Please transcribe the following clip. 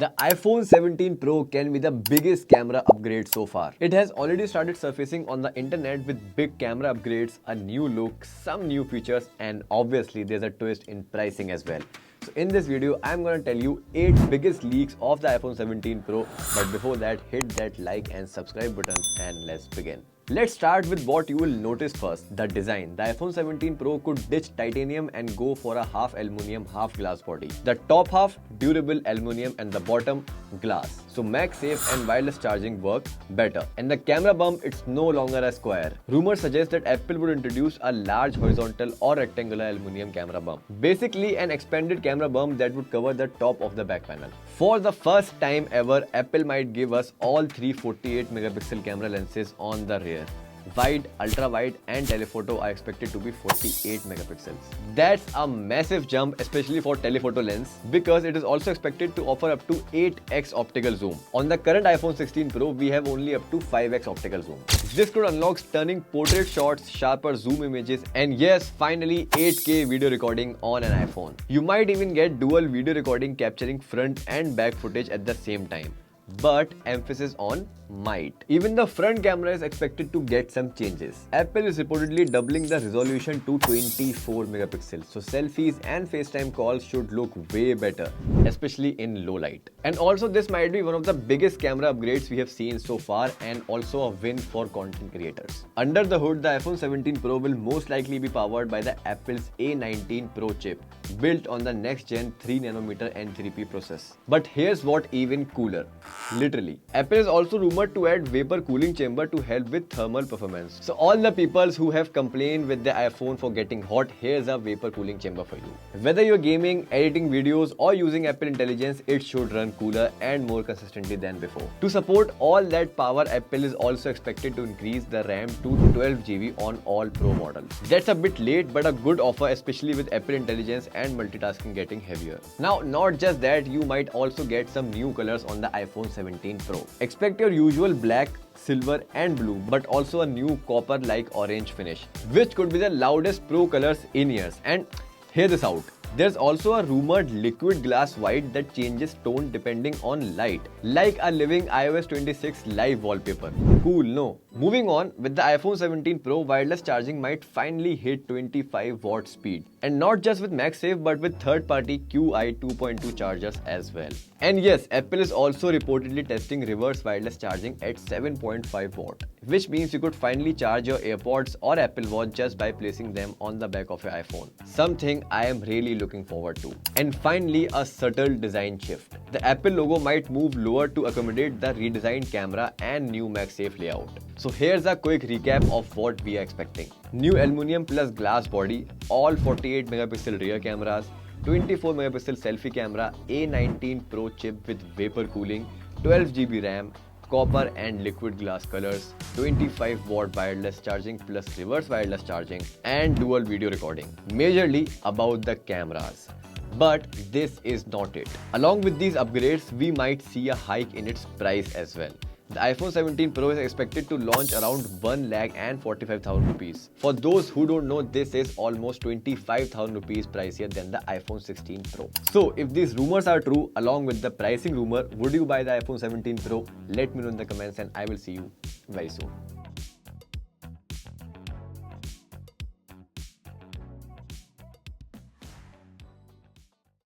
The iPhone 17 Pro can be the biggest camera upgrade so far. It has already started surfacing on the internet with big camera upgrades, a new look, some new features, and obviously there's a twist in pricing as well. So in this video, I'm gonna tell you 8 biggest leaks of the iPhone 17 Pro. But before that, hit that like and subscribe button and let's begin. Let's start with what you will notice first, the design. The iPhone 17 Pro could ditch titanium and go for a half aluminum, half glass body. The top half, durable aluminum, and the bottom, glass. So MagSafe and wireless charging work better. And the camera bump, it's no longer a square. Rumors suggest that Apple would introduce a large horizontal or rectangular aluminum camera bump. Basically an expanded camera bump that would cover the top of the back panel. For the first time ever, Apple might give us all three 48 megapixel camera lenses on the rear. Wide, ultra wide and telephoto are expected to be 48 megapixels. That's a massive jump, especially for telephoto lens, because it is also expected to offer up to 8x optical zoom. On the current iPhone 16 Pro, we have only up to 5x optical zoom. This could unlock stunning portrait shots, sharper zoom images, and yes, finally 8K video recording on an iPhone. You might even get dual video recording capturing front and back footage at the same time. But emphasis on might. Even the front camera is expected to get some changes. Apple is reportedly doubling the resolution to 24 megapixels, so selfies and FaceTime calls should look way better, especially in low light. And also this might be one of the biggest camera upgrades we have seen so far, and also a win for content creators. Under the hood, the iPhone 17 Pro will most likely be powered by the Apple's A19 Pro chip, built on the next gen 3nm N3P process. But here's what even cooler. Literally, Apple is also rumored to add vapor cooling chamber to help with thermal performance. So all the people who have complained with the iPhone for getting hot, here's a vapor cooling chamber for you. Whether you're gaming, editing videos or using Apple Intelligence, it should run cooler and more consistently than before. To support all that power, Apple is also expected to increase the RAM to 12GB on all Pro models. That's a bit late, but a good offer, especially with Apple Intelligence and multitasking getting heavier. Now, not just that, you might also get some new colors on the iPhone 17 Pro. Expect your usual black, silver and blue, but also a new copper-like orange finish, which could be the loudest Pro colors in years. And hear this out. There's also a rumored liquid glass white that changes tone depending on light, like a living iOS 26 live wallpaper. Cool, no? Moving on, with the iPhone 17 Pro, wireless charging might finally hit 25 watt speed. And not just with MagSafe, but with third-party QI 2.2 chargers as well. And yes, Apple is also reportedly testing reverse wireless charging at 7.5 watt, which means you could finally charge your AirPods or Apple Watch just by placing them on the back of your iPhone. Something I am really looking forward to. And finally, a subtle design shift. The Apple logo might move lower to accommodate the redesigned camera and new MagSafe layout. So here's a quick recap of what we are expecting. New aluminum plus glass body, all 48 megapixel rear cameras, 24 megapixel selfie camera, A19 Pro chip with vapor cooling, 12GB RAM, copper and liquid glass colors, 25 watt wireless charging plus reverse wireless charging, and dual video recording. Majorly about the cameras. But this is not it. Along with these upgrades, we might see a hike in its price as well. The iPhone 17 Pro is expected to launch around 1,45,000 rupees. For those who don't know, this is almost 25,000 rupees pricier than the iPhone 16 Pro. So if these rumors are true, along with the pricing rumor, would you buy the iPhone 17 Pro? Let me know in the comments and I will see you very soon.